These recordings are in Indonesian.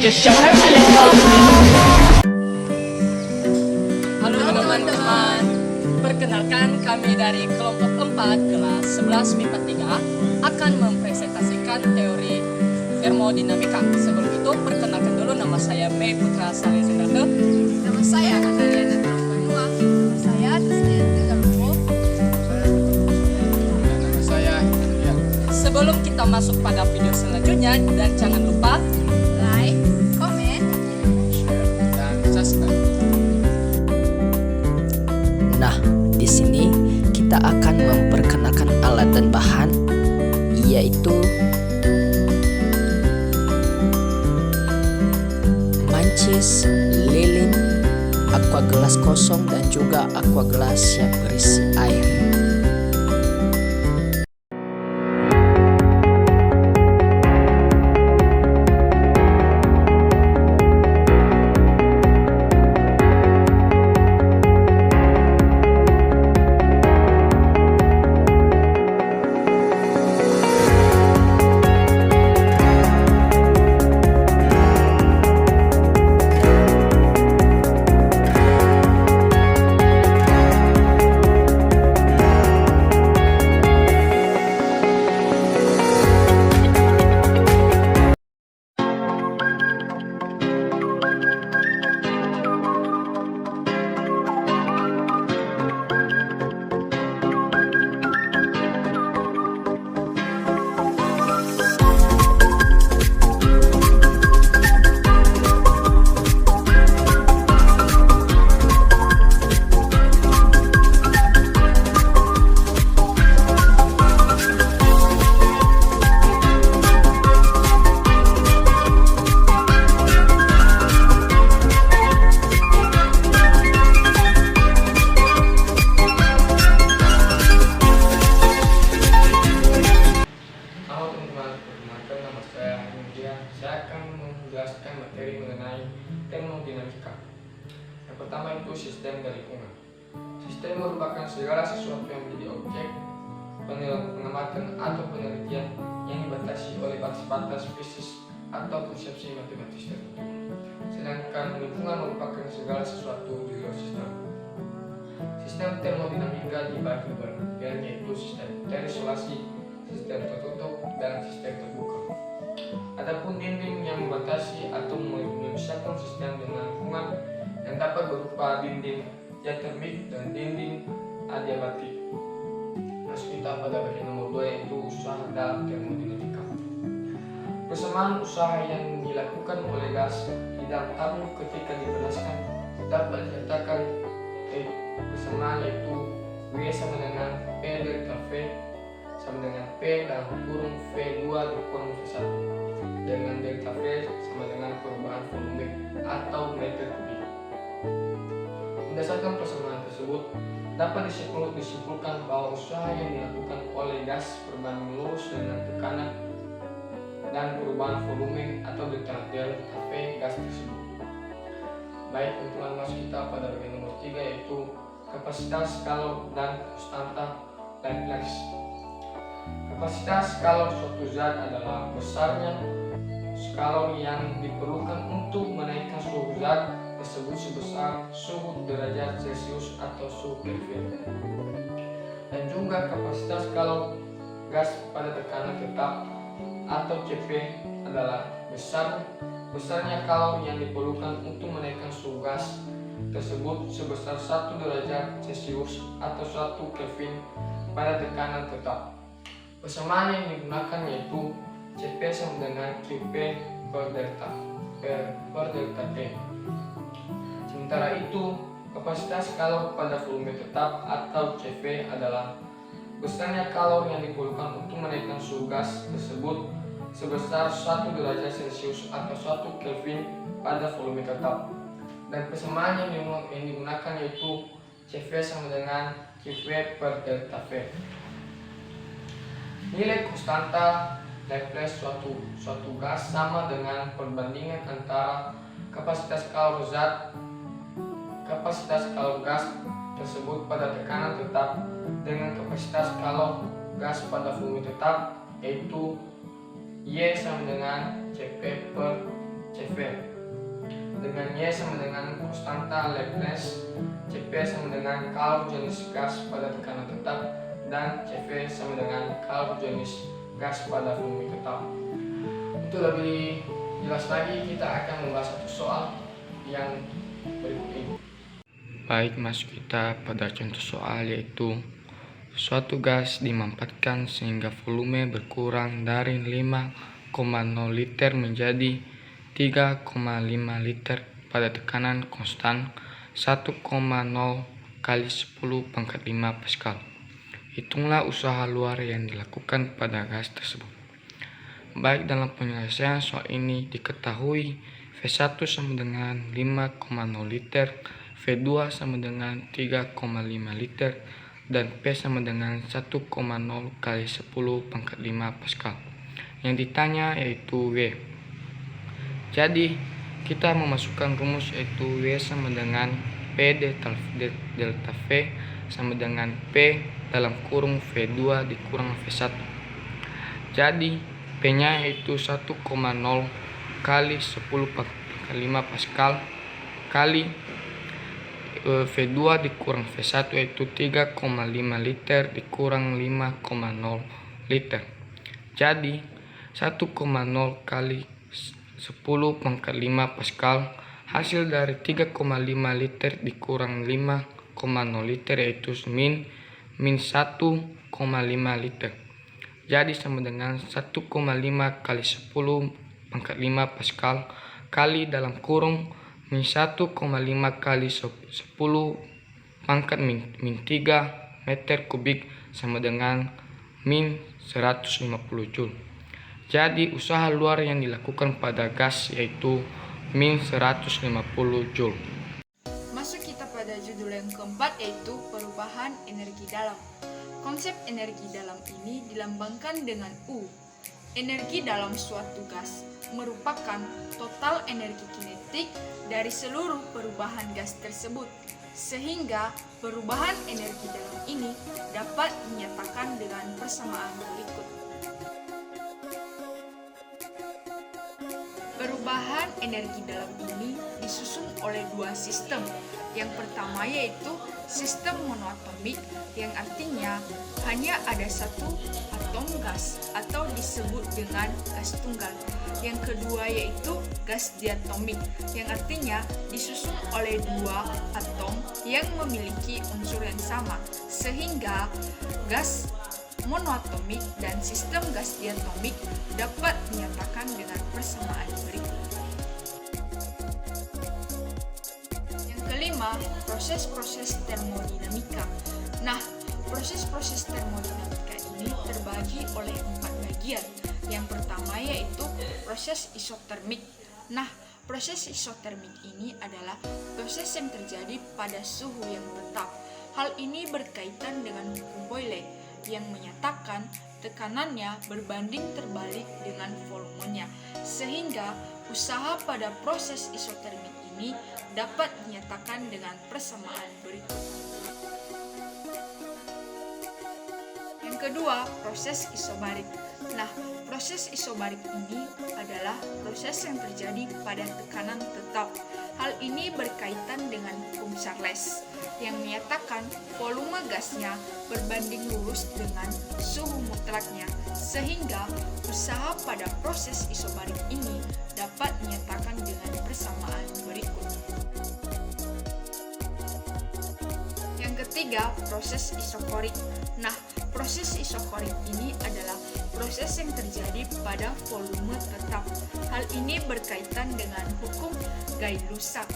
just show her a little. Halo teman-teman, perkenalkan kami dari kelompok 4 kelas 11 MIPA 3 akan mempresentasikan teori termodinamika. Sebelum itu, perkenalkan dulu, nama saya Mei Putra Saleh Zundarto. Nama saya Analiana Terbanua. Nama saya Krisdayanti Galupo. Nama saya Indrian. Sebelum kita masuk pada video selanjutnya, dan jangan lupa Like, comment, Share dan subscribe. Nah, di sini kita akan memperkenalkan alat dan bahan, yaitu mancis, lilin, aqua gelas kosong, dan juga aqua gelas yang berisi air. Halo teman-teman, perkenalkan nama saya Indrian. Saya akan menjelaskan materi mengenai termodinamika. Yang pertama itu sistem dan lingkungan. Sistem merupakan segala sesuatu yang menjadi objek pengamatan atau penelitian yang dibatasi oleh batas-batas fisik atau konsepsi matematis tertentu. Sedangkan lingkungan merupakan segala sesuatu di luar sistem. Sistem termodinamika dibagi berbagai, yaitu sistem terisolasi, sistem tertutup, dan sistem terbuka. Adapun dinding yang membatasi atau memisahkan sistem dengan lingkungan yang dapat berupa dinding diatermik dan dinding adiabatik. Masuk kita pada bagian nomor 2, yaitu usaha dalam termodinamika. Persamaan usaha yang dilakukan oleh gas di dalam tabung ketika dipanaskan dapat dinyatakan persamaan, yaitu W sama dengan P delta V sama dengan P dalam kurung V2 dikurang V1 dengan delta V sama dengan perubahan volume atau meter kubik. Berdasarkan persamaan tersebut dapat disimpulkan bahwa usaha yang dilakukan oleh gas berbanding lurus dengan tekanan dan perubahan volume atau delta V gas tersebut. Baik, untuk masuk kita pada bagian nomor 3, yaitu kapasitas, skalor, dan konstanta Laplace. Kapasitas skalor suatu zat adalah besarnya skalor yang diperlukan untuk menaikkan suhu zat tersebut sebesar suhu derajat Celcius atau suhu Kelvin. Dan juga kapasitas skalor gas pada tekanan tetap atau Cp adalah besarnya kalor yang diperlukan untuk menaikkan suhu gas tersebut sebesar 1 derajat Celcius atau 1 Kelvin pada tekanan tetap. Persamaan yang digunakan yaitu Cp sama dengan Qp per delta T. Sementara itu, kapasitas kalor pada volume tetap atau Cv adalah besarnya kalor yang diperlukan untuk menaikkan suhu gas tersebut sebesar 1 derajat Celcius atau 1 Kelvin pada volume tetap. Dan persamaan yang digunakan yaitu Cv sama dengan Qv per delta V. Nilai konstanta Laplace suatu gas sama dengan perbandingan antara kapasitas kalor gas tersebut pada tekanan tetap dengan kapasitas kalor gas pada volume tetap, yaitu Y sama dengan Cp per Cv. Dengan Y sama dengan konstanta Laplace, Cp sama dengan kalor jenis gas pada tekanan tetap, dan Cv sama dengan kalor jenis gas pada volume tetap. Untuk lebih jelas lagi, kita akan membahas satu soal yang berikut ini. Baik, masuk kita pada contoh soal, yaitu suatu gas dimanfaatkan sehingga volume berkurang dari 5,0 liter menjadi 3,5 liter pada tekanan konstan 1,0 kali 10 pangkat 5 Pascal. Hitunglah usaha luar yang dilakukan pada gas tersebut. Baik, dalam penyelesaian soal ini diketahui V1 sama dengan 5,0 liter, V2 sama dengan 3,5 liter, dan P sama dengan 1,0 kali 10 pangkat 5 Pascal. Yang ditanya yaitu W. Jadi kita memasukkan rumus, yaitu W sama dengan P delta V sama dengan P dalam kurung V2 dikurang V1. Jadi P nya yaitu 1,0 kali 10 pangkat 5 Pascal kali V2 dikurang V1 yaitu 3,5 liter dikurang 5,0 liter. Jadi 1,0 kali 10 pangkat 5 Pascal hasil dari 3,5 liter dikurang 5,0 liter yaitu min 1,5 liter. Jadi sama dengan 1,5 kali 10 pangkat 5 Pascal kali dalam kurung min 1,5 kali 10 pangkat min 3 meter kubik sama dengan min 150 Joule. Jadi usaha luar yang dilakukan pada gas yaitu min 150 Joule. Masuk kita pada judul yang keempat, yaitu perubahan energi dalam. Konsep energi dalam ini dilambangkan dengan U. Energi dalam suatu gas merupakan total energi kinetik dari seluruh perubahan gas tersebut, sehingga perubahan energi dalam ini dapat dinyatakan dengan persamaan berikut. Perubahan energi dalam ini disusun oleh dua sistem. Yang pertama yaitu sistem monoatomik, yang artinya hanya ada satu atom gas atau disebut dengan gas tunggal. Yang kedua yaitu gas diatomik, yang artinya disusun oleh dua atom yang memiliki unsur yang sama, sehingga gas monoatomik dan sistem gas diatomik dapat dinyatakan dengan persamaan berikut. Yang kelima, proses-proses termodinamika. Nah, proses-proses termodinamika ini terbagi oleh 4 bagian. Yang pertama yaitu proses isotermik. Nah, proses isotermik ini adalah proses yang terjadi pada suhu yang tetap. Hal ini berkaitan dengan hukum Boyle yang menyatakan tekanannya berbanding terbalik dengan volumenya, sehingga usaha pada proses isotermik ini dapat dinyatakan dengan persamaan berikut. Yang kedua, proses isobarik. Nah, proses isobarik ini adalah proses yang terjadi pada tekanan tetap. Hal ini berkaitan dengan hukum Charles yang menyatakan volume gasnya berbanding lurus dengan suhu mutlaknya, sehingga usaha pada proses isobarik ini dapat dinyatakan dengan persamaan berikut. Yang ketiga, proses isokorik. Nah, proses isokorik ini adalah proses yang terjadi pada volume tetap. Hal ini berkaitan dengan hukum Gay-Lussac.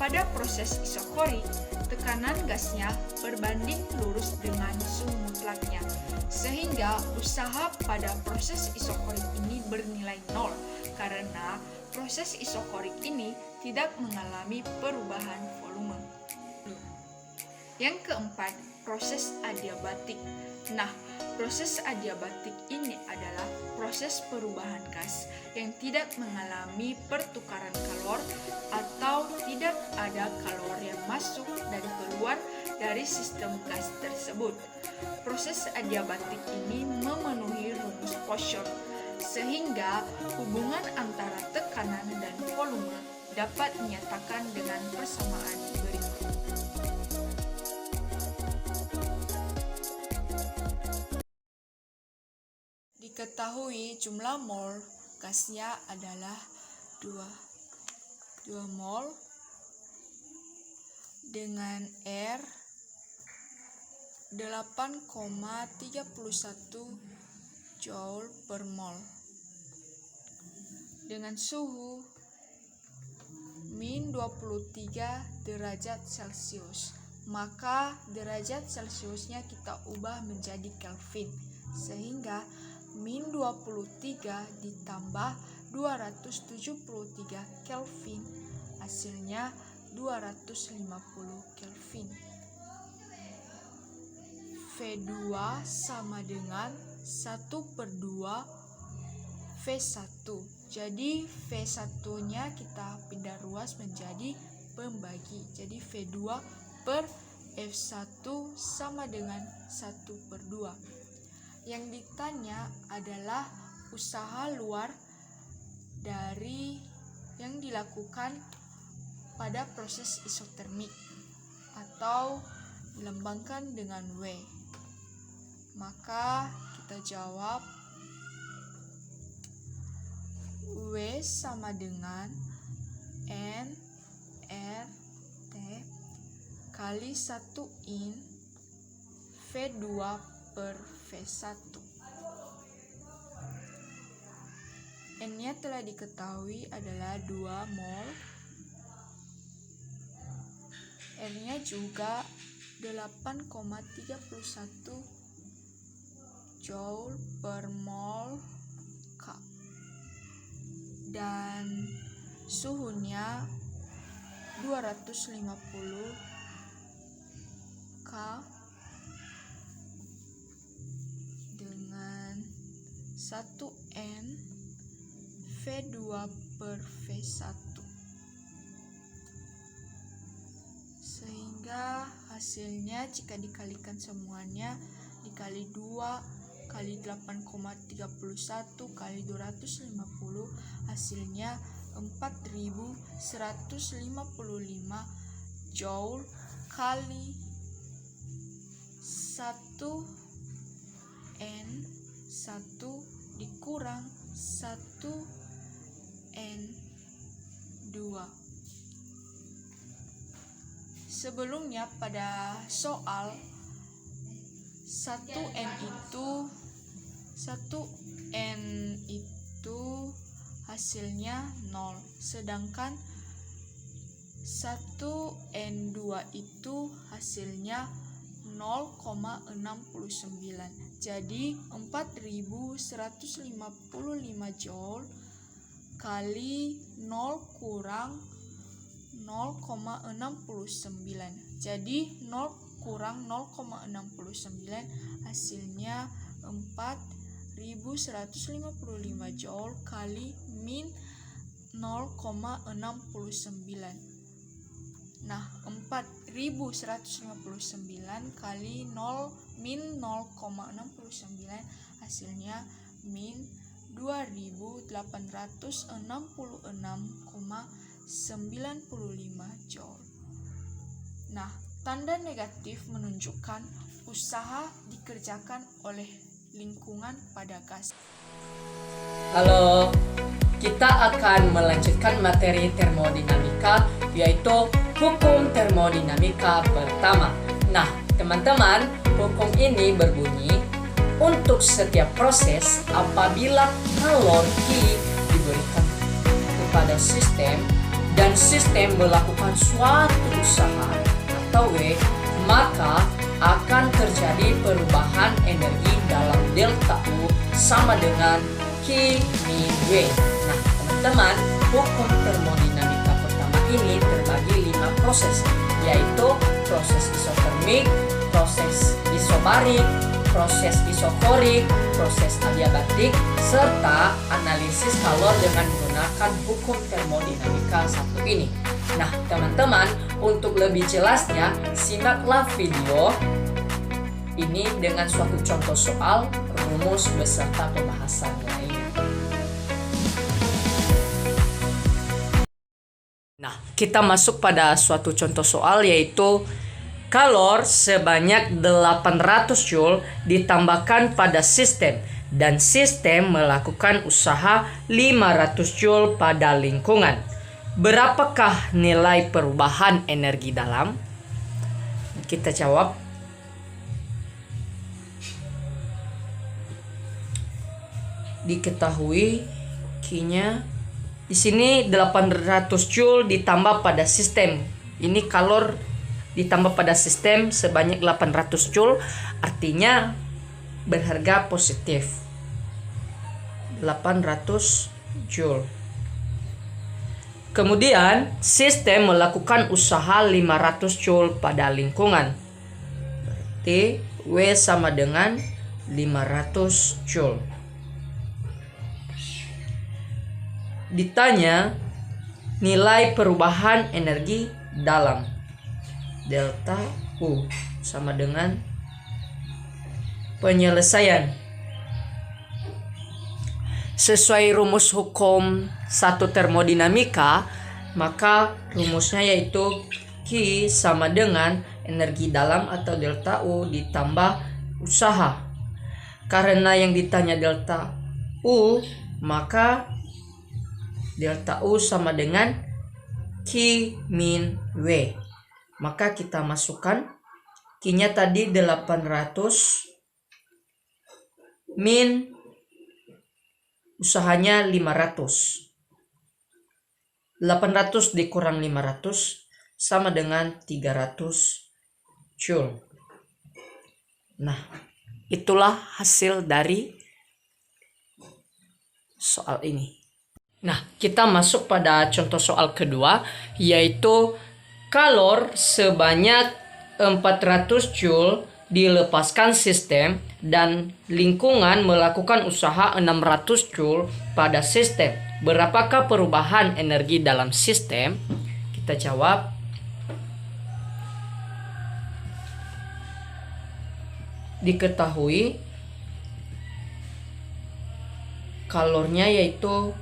Pada proses isokorik, tekanan gasnya berbanding lurus dengan suhu mutlaknya, sehingga usaha pada proses isokorik ini bernilai 0 karena proses isokorik ini tidak mengalami perubahan volume. Yang keempat, proses adiabatik. Nah, proses adiabatik ini adalah proses perubahan gas yang tidak mengalami pertukaran kalor atau tidak ada kalor yang masuk dan keluar dari sistem gas tersebut. Proses adiabatik ini memenuhi rumus Poisson, sehingga hubungan antara tekanan dan volume dapat dinyatakan dengan persamaan berikut. Diketahui jumlah mol gasnya adalah 2 mol dengan R 8,31 Joule per mol dengan suhu min 23 derajat Celcius. Maka derajat Celciusnya kita ubah menjadi Kelvin, sehingga min 23 ditambah 273 Kelvin hasilnya 250 Kelvin. V2 sama dengan 1/2 V1. Jadi V1 nya kita pindah ruas menjadi pembagi. Jadi V2 per F1 sama dengan 1/2. Yang ditanya adalah usaha luar dari yang dilakukan pada proses isotermik atau dilambangkan dengan W. Maka kita jawab W sama dengan N R T kali 1 in V2 per V1. N-nya telah diketahui adalah 2 mol. R-nya juga 8,31 Joule per mol K. Dan suhunya 250 K dengan 1N V2 per V1. Sehingga hasilnya jika dikalikan semuanya dikali 2 kali 8,31 kali 250 hasilnya 4155 Joule kali 1N1 dikurang 1N2. Sebelumnya pada soal 1N itu hasilnya 0, sedangkan 1N2 itu hasilnya 0,69. Jadi 4155 Joule kali 0 kurang 0,69. Jadi 0 kurang 0,69 hasilnya 4155 Joule kali min 0,69. Nah, 4159 kali 0 min 0,69 hasilnya min 2866,95 Joule. Nah, tanda negatif menunjukkan usaha dikerjakan oleh lingkungan pada gas. Halo, kita akan melanjutkan materi termodinamika, yaitu hukum termodinamika pertama. Nah, teman-teman, hukum ini berbunyi untuk setiap proses apabila kalor Q diberikan kepada sistem dan sistem melakukan suatu usaha atau W, maka akan terjadi perubahan energi dalam delta U sama dengan Q min W. Nah, teman-teman, hukum termodinamika pertama ini terbagi 5 proses, yaitu proses isotermik, proses isobarik, proses isokorik, proses adiabatik, serta analisis kalor dengan menggunakan hukum termodinamika satu ini. Nah, teman-teman, untuk lebih jelasnya, simaklah video ini dengan suatu contoh soal, rumus beserta pembahasannya ini. kita masuk pada suatu contoh soal, yaitu kalor sebanyak 800 Joule ditambahkan pada sistem dan sistem melakukan usaha 500 Joule pada lingkungan. Berapakah nilai perubahan energi dalam? Kita jawab. Diketahui Q-nya di sini 800 Joule ditambah pada sistem. Ini kalor ditambah pada sistem sebanyak 800 Joule, artinya berharga positif. 800 Joule. Kemudian sistem melakukan usaha 500 Joule pada lingkungan. Berarti W sama dengan 500 Joule. Ditanya nilai perubahan energi dalam. Delta U sama dengan penyelesaian. Sesuai rumus hukum 1 termodinamika, maka rumusnya yaitu Q sama dengan energi dalam atau delta U ditambah usaha. Karena yang ditanya delta U, maka delta U sama dengan Q min W. Maka kita masukkan Q-nya tadi 800 min usahanya 500. 800 dikurang 500 sama dengan 300 Joule. Nah, itulah hasil dari soal ini. Nah, kita masuk pada contoh soal kedua, yaitu kalor sebanyak 400 Joule dilepaskan sistem dan lingkungan melakukan usaha 600 Joule pada sistem. Berapakah perubahan energi dalam sistem? Kita jawab. Diketahui kalornya yaitu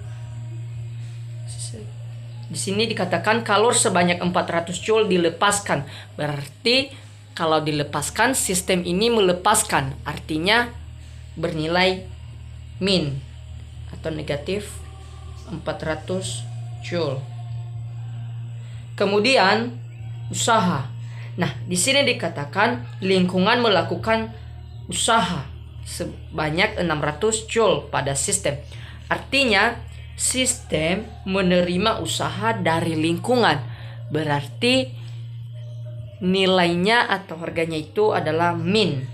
di sini dikatakan kalor sebanyak 400 Joule dilepaskan. Berarti kalau dilepaskan, sistem ini melepaskan, artinya bernilai min atau negatif 400 Joule. Kemudian usaha. Nah, di sini dikatakan lingkungan melakukan usaha sebanyak 600 Joule pada sistem. Artinya sistem menerima usaha dari lingkungan. Berarti nilainya atau harganya itu adalah min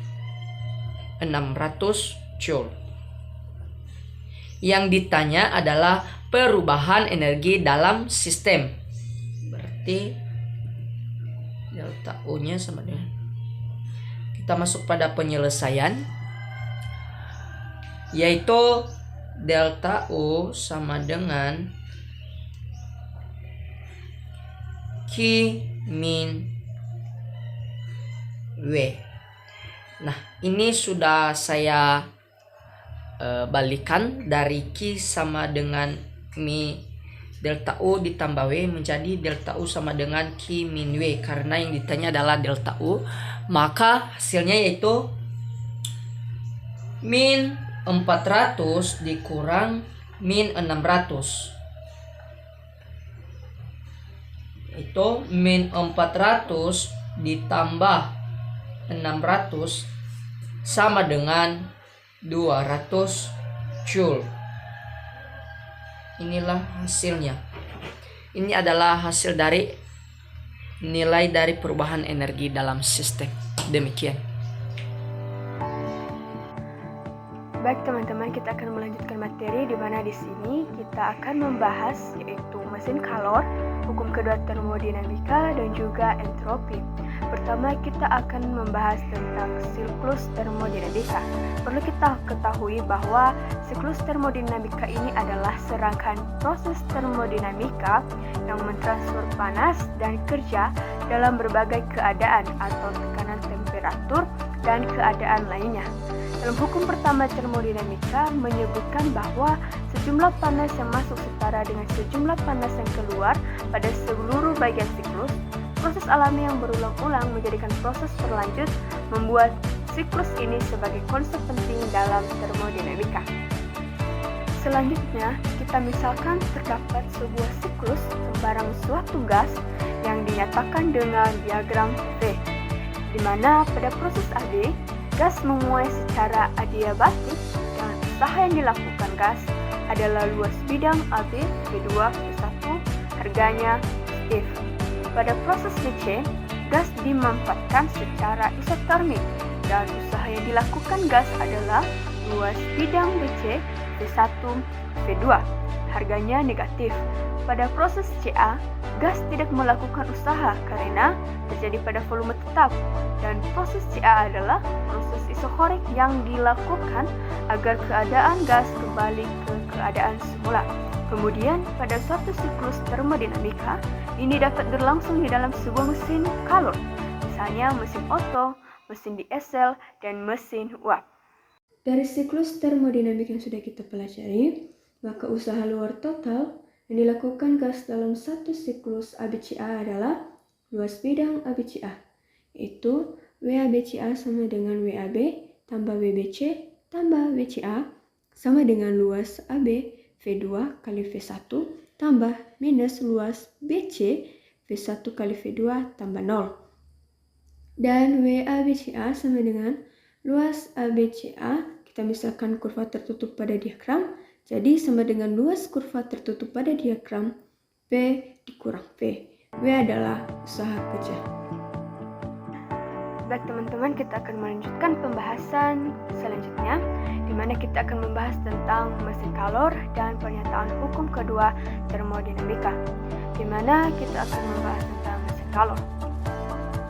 600 Joule. Yang ditanya adalah perubahan energi dalam sistem. Berarti delta U-nya sama dengan, kita masuk pada penyelesaian, yaitu delta U sama dengan Q min W. Nah, ini sudah saya balikan dari Q sama dengan mi delta U ditambah W menjadi delta U sama dengan Q min W, karena yang ditanya adalah delta U. Maka hasilnya yaitu min 400 dikurang min 600. Itu min 400 ditambah 600 sama dengan 200 Joule. Inilah hasilnya. Ini adalah hasil dari nilai dari perubahan energi dalam sistem. Demikian. Baik teman-teman, kita akan melanjutkan materi di mana di sini kita akan membahas yaitu mesin kalor, hukum kedua termodinamika dan juga entropi. Pertama kita akan membahas tentang siklus termodinamika. Perlu kita ketahui bahwa siklus termodinamika ini adalah serangkaian proses termodinamika yang mentransfer panas dan kerja dalam berbagai keadaan atau tekanan temperatur dan keadaan lainnya. Dalam hukum pertama termodinamika menyebutkan bahwa sejumlah panas yang masuk setara dengan sejumlah panas yang keluar pada seluruh bagian siklus. Proses alami yang berulang-ulang menjadikan proses berlanjut membuat siklus ini sebagai konsep penting dalam termodinamika. Selanjutnya, kita misalkan terdapat sebuah siklus sembarang suatu gas yang dinyatakan dengan diagram V, di mana pada proses AB, gas menguap secara adiabatik dan usaha yang dilakukan gas adalah luas bidang AB V2 V1, harganya F. Pada proses BC, gas dimanfaatkan secara isotermik dan usaha yang dilakukan gas adalah luas bidang BC V1 V2, harganya negatif. Pada proses CA, gas tidak melakukan usaha karena terjadi pada volume tetap, dan proses CA adalah proses isokorik yang dilakukan agar keadaan gas kembali ke keadaan semula. Kemudian, pada suatu siklus termodinamika, ini dapat berlangsung di dalam sebuah mesin kalor, misalnya mesin Otto, mesin diesel, dan mesin uap. Dari siklus termodinamik yang sudah kita pelajari, maka usaha luar total yang dilakukan gas dalam satu siklus ABCA adalah luas bidang ABCA, yaitu WABCA sama dengan WAB tambah WBC tambah WCA sama dengan luas AB V2 kali V1 tambah minus luas BC V1 kali V2 tambah 0. Dan WABCA sama dengan luas ABCA, kita misalkan kurva tertutup pada diagram, jadi sama dengan luas kurva tertutup pada diagram P dikurang V. W adalah usaha kerja. Baik teman-teman, kita akan melanjutkan pembahasan selanjutnya, di mana kita akan membahas tentang mesin kalor dan pernyataan hukum kedua termodinamika, di mana kita akan membahas tentang mesin kalor.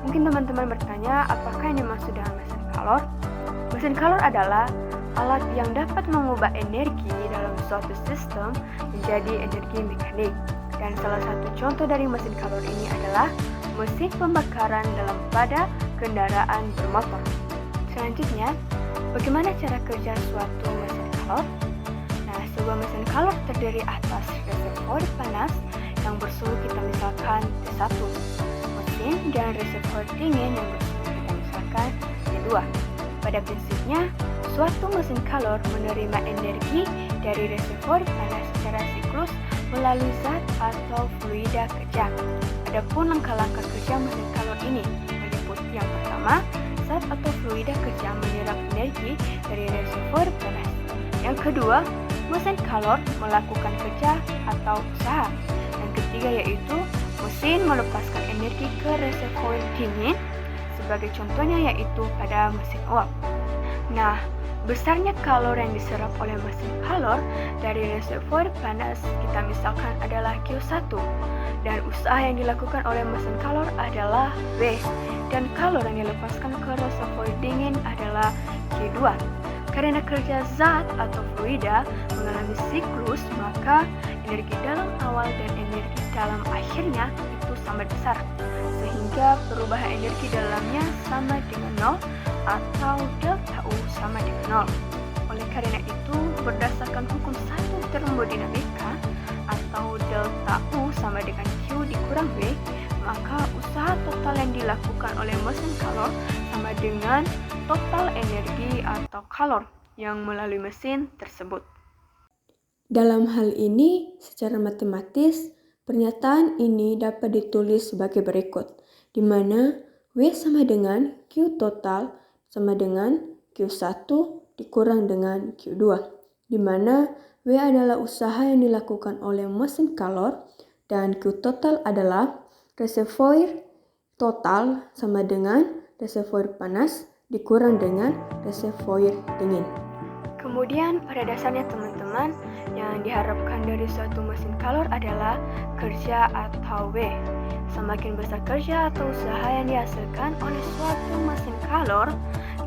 Mungkin teman-teman bertanya, apakah yang dimaksud dengan mesin kalor? Mesin kalor adalah alat yang dapat mengubah energi dalam suatu sistem menjadi energi mekanik. Dan salah satu contoh dari mesin kalor ini adalah mesin pembakaran pada kendaraan bermotor. Selanjutnya, bagaimana cara kerja suatu mesin kalor? Nah, sebuah mesin kalor terdiri atas reservoir panas yang bersuhu kita misalkan T1, mesin dan reservoir dingin yang bersuhu kita misalkan T2. Pada prinsipnya, suatu mesin kalor menerima energi dari reservoir panas secara siklus melalui zat atau fluida kerja. Adapun langkah-langkah kerja mesin kalor ini meliputi yang pertama, zat atau fluida kerja menyerap energi dari reservoir panas. Yang kedua, mesin kalor melakukan kerja atau usaha. Yang ketiga yaitu mesin melepaskan energi ke reservoir dingin, sebagai contohnya yaitu pada mesin uap. Nah, besarnya kalor yang diserap oleh mesin kalor dari reservoir panas kita misalkan adalah Q1, dan usaha yang dilakukan oleh mesin kalor adalah W, dan kalor yang dilepaskan ke reservoir dingin adalah Q2. Karena kerja zat atau fluida mengalami siklus, maka energi dalam awal dan energi dalam akhirnya itu sama besar, sehingga perubahan energi dalamnya sama dengan 0 atau delta U sama dengan 0. Oleh karena itu, berdasarkan hukum satu termodinamika atau delta U sama dengan Q dikurang V, maka usaha total yang dilakukan oleh mesin kalor sama dengan total energi atau kalor yang melalui mesin tersebut. Dalam hal ini, secara matematis, pernyataan ini dapat ditulis sebagai berikut, di mana W sama dengan Q total sama dengan Q1 dikurang dengan Q2, di mana W adalah usaha yang dilakukan oleh mesin kalor dan Q total adalah reservoir total sama dengan reservoir panas dikurang dengan reservoir dingin. Kemudian pada dasarnya teman-teman, yang diharapkan dari suatu mesin kalor adalah kerja atau W. Semakin besar kerja atau usaha yang dihasilkan oleh suatu mesin kalor,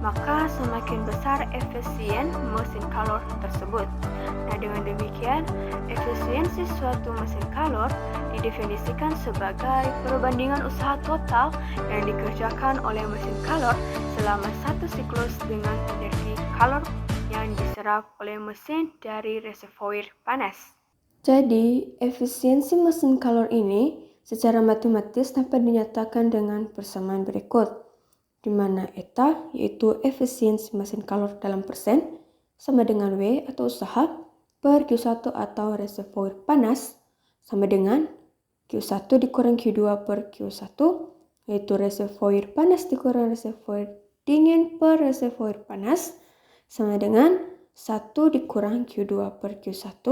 maka semakin besar efisien mesin kalor tersebut. Nah, dengan demikian, efisiensi suatu mesin kalor didefinisikan sebagai perbandingan usaha total yang dikerjakan oleh mesin kalor selama satu siklus dengan energi kalor yang diserap oleh mesin dari reservoir panas. Jadi, efisiensi mesin kalor ini secara matematis dapat dinyatakan dengan persamaan berikut, di mana eta yaitu efisiensi mesin kalor dalam persen sama dengan W atau usaha per Q1 atau reservoir panas sama dengan Q1 dikurang Q2 per Q1, yaitu reservoir panas dikurang reservoir dingin per reservoir panas sama dengan 1 dikurang Q2 per Q1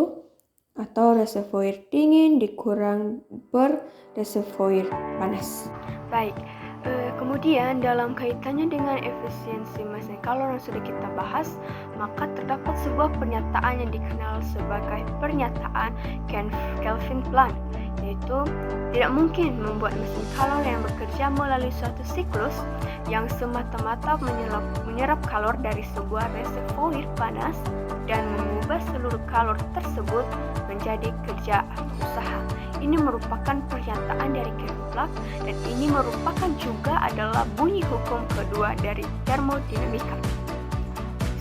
atau reservoir dingin dikurang per reservoir panas. Baik, kemudian dalam kaitannya dengan efisiensi mesin kalor yang sudah kita bahas, maka terdapat sebuah pernyataan yang dikenal sebagai pernyataan Kelvin-Planck, yaitu tidak mungkin membuat mesin kalor yang bekerja melalui suatu siklus yang semata-mata menyerap kalor dari sebuah reservoir panas dan mengubah seluruh kalor tersebut menjadi kerja atau usaha. Ini merupakan pernyataan dari Kelvin-Planck dan ini merupakan juga adalah bunyi hukum kedua dari termodinamika.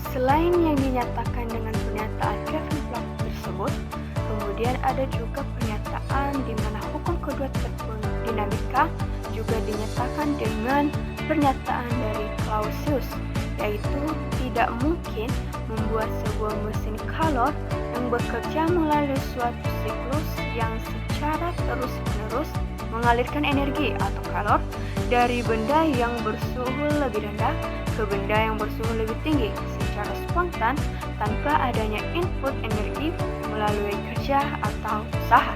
Selain yang dinyatakan dengan pernyataan Kelvin-Planck tersebut, kemudian ada juga pernyataan di mana hukum kedua termodinamika juga dinyatakan dengan pernyataan dari Clausius, yaitu tidak mungkin membuat sebuah mesin kalor yang bekerja melalui suatu siklus yang secara terus-menerus mengalirkan energi atau kalor dari benda yang bersuhu lebih rendah ke benda yang bersuhu lebih tinggi secara spontan tanpa adanya input energi melalui kerja atau usaha.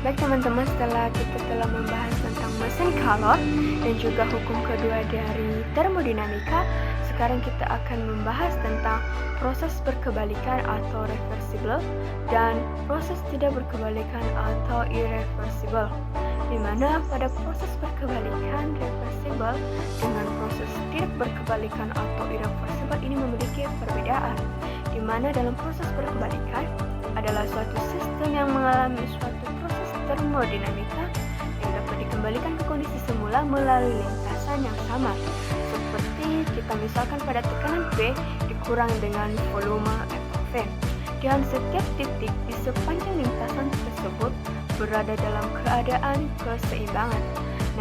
Baik teman-teman, setelah kita telah membahas tentang mesin kalor dan juga hukum kedua dari termodinamika, sekarang kita akan membahas tentang proses berkebalikan atau reversible dan proses tidak berkebalikan atau irreversible, di mana pada proses berkebalikan reversible dengan proses tidak berkebalikan atau irreversible ini memiliki perbedaan, di mana dalam proses berkebalikan adalah suatu sistem yang mengalami suatu proses termodinamika yang dapat dikembalikan ke kondisi semula melalui lintasan yang sama, seperti kita misalkan pada tekanan P dikurang dengan volume atau V, dan setiap titik di sepanjang lintasan tersebut berada dalam keadaan keseimbangan.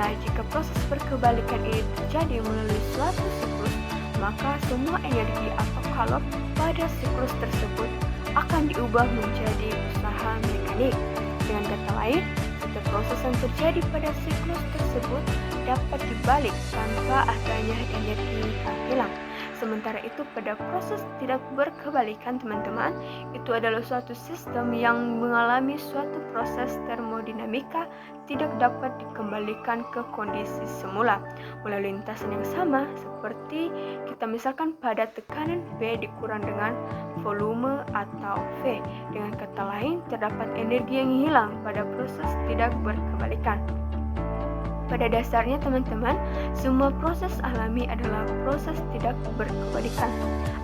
Nah, jika proses berkebalikan ini terjadi melalui suatu siklus, maka semua energi atau kalor pada siklus tersebut akan diubah menjadi usaha mekanik. Dengan kata lain, setiap proses yang terjadi pada siklus tersebut dapat dibalik tanpa adanya energi yang hilang. Sementara itu pada proses tidak berkebalikan teman-teman, itu adalah suatu sistem yang mengalami suatu proses termodinamika tidak dapat dikembalikan ke kondisi semula melalui lintasan yang sama, seperti kita misalkan pada tekanan V dikurang dengan volume atau V. Dengan kata lain, terdapat energi yang hilang pada proses tidak berkebalikan. Pada dasarnya teman-teman, semua proses alami adalah proses tidak berkebalikan.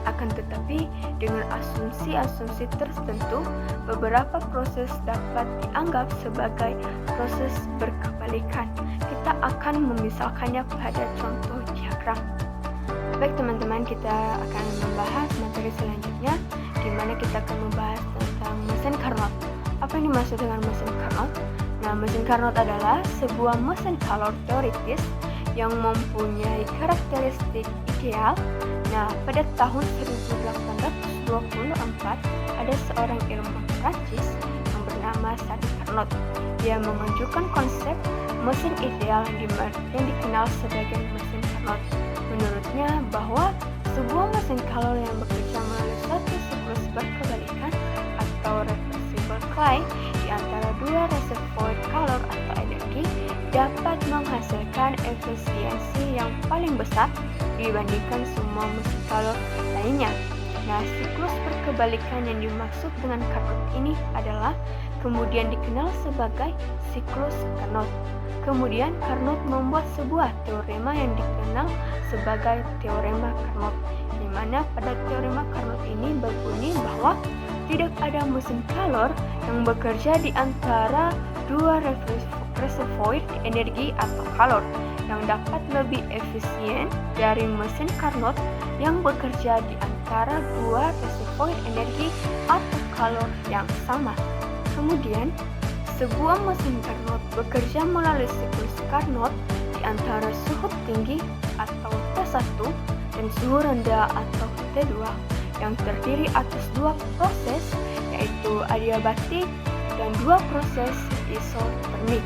Akan tetapi, dengan asumsi-asumsi tertentu, beberapa proses dapat dianggap sebagai proses berkebalikan. Kita akan memisalkannya pada contoh diagram. Baik teman-teman, kita akan membahas materi selanjutnya, di mana kita akan membahas tentang mesin Carnot. Apa yang dimaksud dengan mesin Carnot? Nah, mesin Carnot adalah sebuah mesin kalor teoritis yang mempunyai karakteristik ideal. Nah, pada tahun 1824 ada seorang ilmuwan Prancis yang bernama Sadi Carnot. Dia mengajukan konsep mesin ideal yang dikenal sebagai mesin Carnot. Menurutnya bahwa sebuah mesin kalor yang bekerja melalui suatu siklus berkebalikan atau reversible Clay di antara dua reservoir kalor atau energi dapat menghasilkan efisiensi yang paling besar dibandingkan semua mesin kalor lainnya. Nah, siklus berkebalikan yang dimaksud dengan Carnot ini adalah kemudian dikenal sebagai siklus Carnot. Kemudian Carnot membuat sebuah teorema yang dikenal sebagai teorema Carnot, di mana pada teorema Carnot ini berbunyi bahwa tidak ada mesin kalor yang bekerja di antara dua reservoir energi atau kalor. yang dapat lebih efisien dari mesin Carnot yang bekerja di antara dua reservoir energi atau kalor yang sama. Kemudian, sebuah mesin Carnot bekerja melalui siklus Carnot di antara suhu tinggi atau T1 dan suhu rendah atau T2 yang terdiri atas dua proses, yaitu adiabatik dan dua proses isotermik.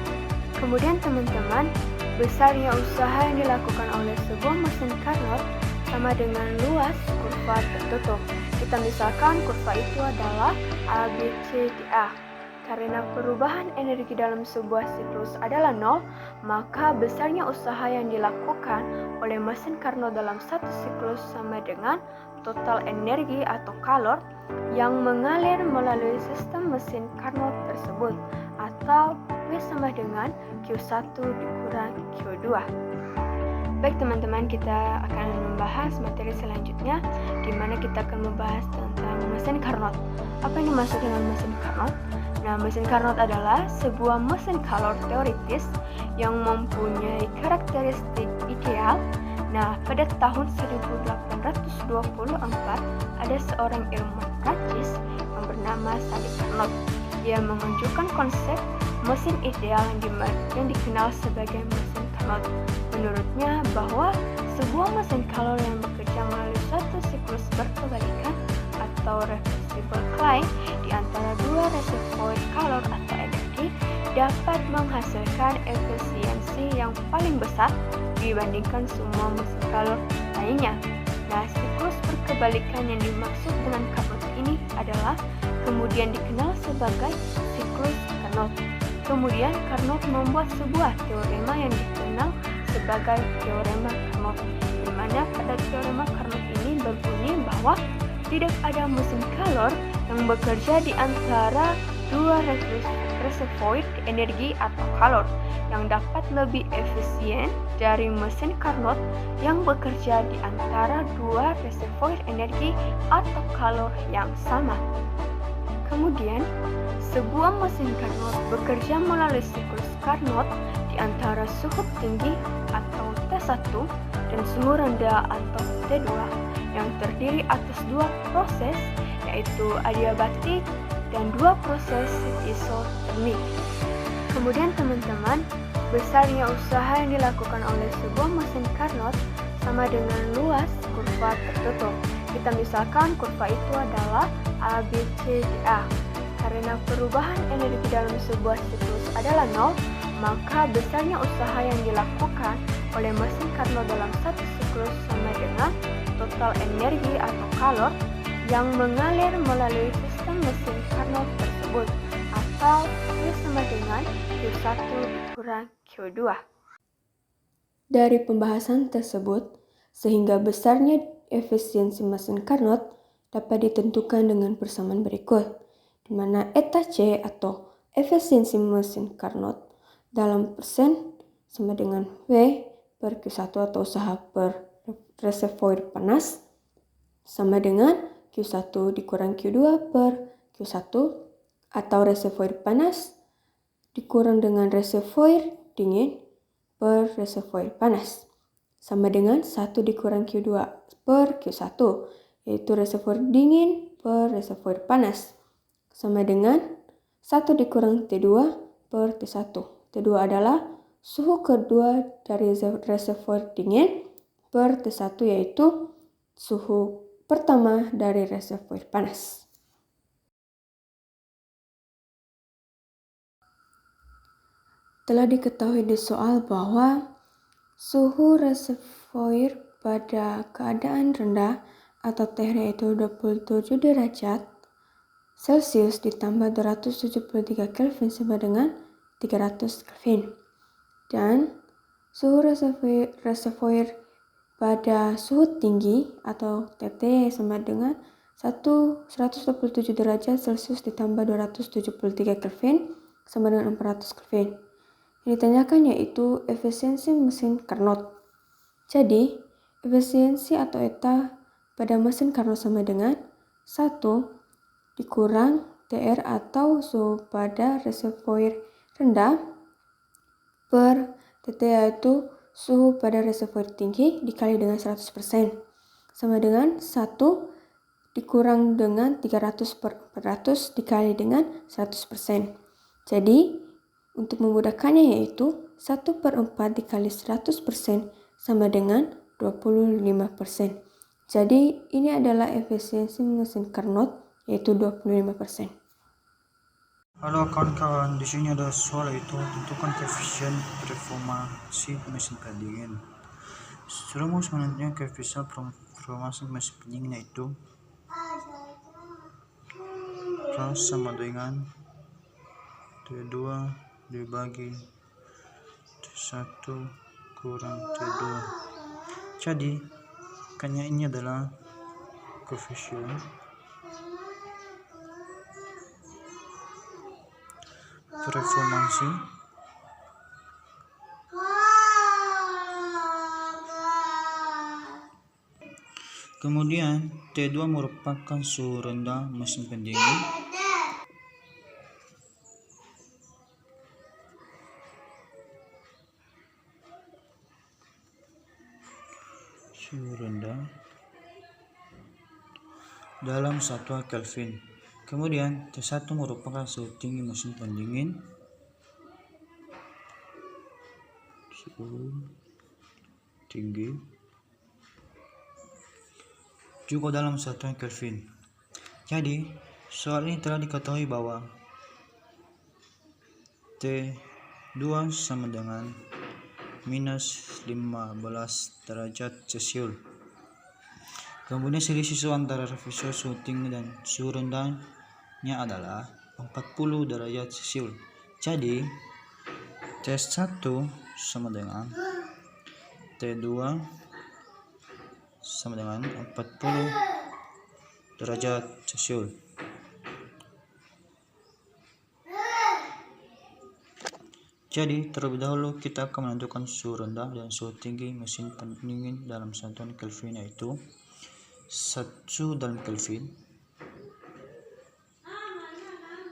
Kemudian teman-teman, besarnya usaha yang dilakukan oleh sebuah mesin Carnot sama dengan luas kurva tertutup. Kita misalkan kurva itu adalah A, B, C, D, A. Karena perubahan energi dalam sebuah siklus adalah nol, maka besarnya usaha yang dilakukan oleh mesin Carnot dalam satu siklus sama dengan total energi atau kalor yang mengalir melalui sistem mesin Carnot tersebut, atau W sama dengan Q1 dikurang Q2. Baik teman-teman, kita akan membahas materi selanjutnya, di mana kita akan membahas tentang mesin Carnot. Apa yang dimaksud dengan mesin Carnot? Nah, mesin Carnot adalah sebuah mesin kalor teoritis yang mempunyai karakteristik ideal. Nah, pada tahun 1824 ada seorang ilmuwan Prancis yang bernama Sadi Carnot. Dia menunjukkan konsep mesin ideal yang dikenal sebagai mesin Carnot. Menurutnya bahwa sebuah mesin kalor yang bekerja melalui suatu siklus berkebalikan atau reversible Klein di antara dua reservoir kalor atau energi dapat menghasilkan efisiensi yang paling besar dibandingkan semua mesin kalor lainnya. Nah, siklus berkebalikan yang dimaksud dengan Carnot ini adalah kemudian dikenal sebagai siklus Carnot. Kemudian Carnot membuat sebuah teorema yang dikenal sebagai teorema Carnot, di mana pada teorema Carnot ini berbunyi bahwa tidak ada mesin kalor yang bekerja di antara dua reservoir energi atau kalor yang dapat lebih efisien dari mesin Carnot yang bekerja di antara dua reservoir energi atau kalor yang sama. Kemudian, sebuah mesin Carnot bekerja melalui siklus Carnot di antara suhu tinggi atau T1 dan suhu rendah atau T2 yang terdiri atas dua proses, yaitu adiabatik dan dua proses isotermik. Kemudian teman-teman, besarnya usaha yang dilakukan oleh sebuah mesin Carnot sama dengan luas kurva tertutup. Kita misalkan kurva itu adalah A, B, C, D, A. Karena perubahan energi dalam sebuah siklus adalah nol, maka besarnya usaha yang dilakukan oleh mesin Carnot dalam satu siklus sama dengan total energi atau kalor yang mengalir melalui sistem mesin Carnot tersebut, atau W sama dengan Q1 dikurang Q2. Dari pembahasan tersebut, sehingga besarnya efisiensi mesin Carnot dapat ditentukan dengan persamaan berikut, di mana eta C atau efisiensi mesin Carnot dalam persen sama dengan W per Q1 atau usaha per reservoir panas sama dengan Q1 dikurang Q2 per Q1 atau reservoir panas dikurang dengan reservoir dingin per reservoir panas sama dengan 1 dikurang Q2 per Q1, yaitu reservoir dingin per reservoir panas sama dengan 1 dikurang T2 per T1. T2 adalah suhu kedua dari reservoir dingin per T1, yaitu suhu pertama dari reservoir panas. Telah diketahui di soal bahwa suhu reservoir pada keadaan rendah atau T yaitu 27 derajat Celcius ditambah 273 Kelvin sama dengan 300 Kelvin. Dan suhu reservoir pada suhu tinggi atau TT sama dengan 127 derajat Celcius ditambah 273 Kelvin sama dengan 400 Kelvin. Yang ditanyakan yaitu efisiensi mesin Carnot. Jadi, efisiensi atau eta pada mesin Carnot sama dengan 1 dikurang TR atau suhu pada reservoir rendah per TT, yaitu suhu pada reservoir tinggi dikali dengan 100% sama dengan 1 dikurang dengan 300/400 dikali dengan 100%. Jadi, untuk memudahkannya yaitu 1/4 dikali 100% sama dengan 25%. Jadi, ini adalah efisiensi mesin Carnot yaitu 25%. Halo kawan-kawan, di sini ada soal itu tentukan koefisien performasi mesin pendingin. Rumus menentukan koefisien performasi mesin pendingin yaitu sama dengan T2 dibagi T1 kurang T2. Jadi, makanya ini adalah koefisien performasi kemudian T2 merupakan suhu rendah mesin pendingin dalam satuan Kelvin. Kemudian T1 merupakan suhu tinggi mesin pendingin juga dalam satuan Kelvin. Jadi soal ini telah diketahui bahwa T2 sama dengan minus 15 derajat Celcius. Kemudian selisih suhu antara referensi suhu tinggi dan suhu rendahnya adalah 40 derajat Celcius. Jadi T1 sama dengan T2 sama dengan 40 derajat Celcius. Jadi terlebih dahulu kita akan menentukan suhu rendah dan suhu tinggi mesin pendingin dalam satuan Kelvin yaitu suhu dalam Kelvin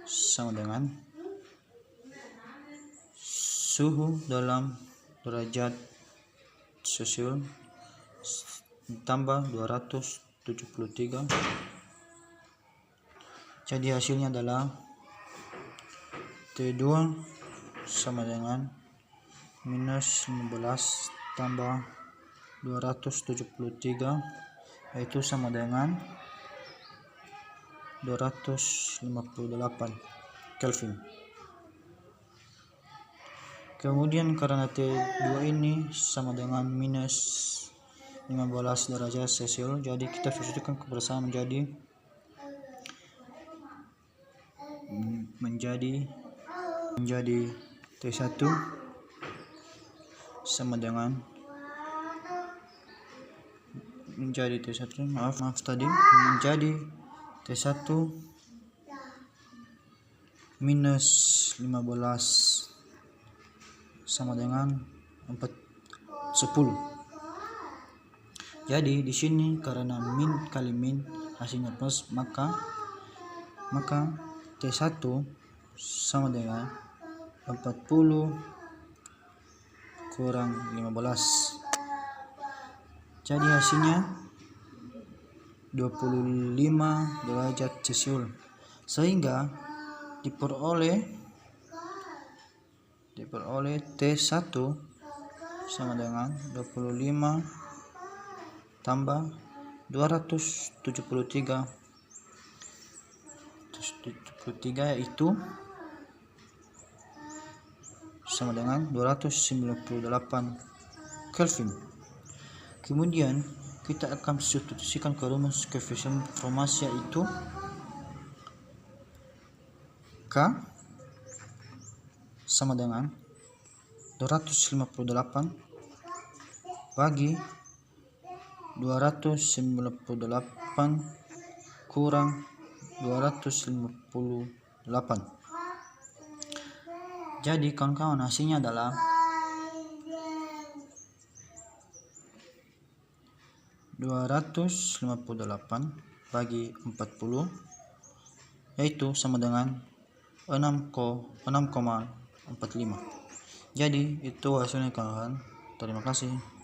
sama dengan suhu dalam derajat Celcius tambah 273. Jadi hasilnya adalah T2 sama dengan minus 15 tambah 273 yaitu sama dengan 258 Kelvin. Kemudian karena T2 ini sama dengan minus 15 derajat Celcius, jadi kita substitusikan kebersamaan menjadi T1 sama dengan menjadi T1 menjadi T1 minus 15 sama dengan 10. Jadi di sini karena min kali min hasilnya plus, maka T1 sama dengan 40 kurang 15. Jadi hasilnya 25 derajat Celcius, sehingga diperoleh T1 sama dengan 25 tambah 273 yaitu sama dengan 298 Kelvin. Kemudian kita akan substitusikan ke rumus koefisien performasi yaitu K sama dengan 258 bagi 298 kurang 258. Jadi kawan-kawan hasilnya adalah 258 bagi 40 yaitu sama dengan 6,45. Jadi itu hasilnya kawan. Terima kasih.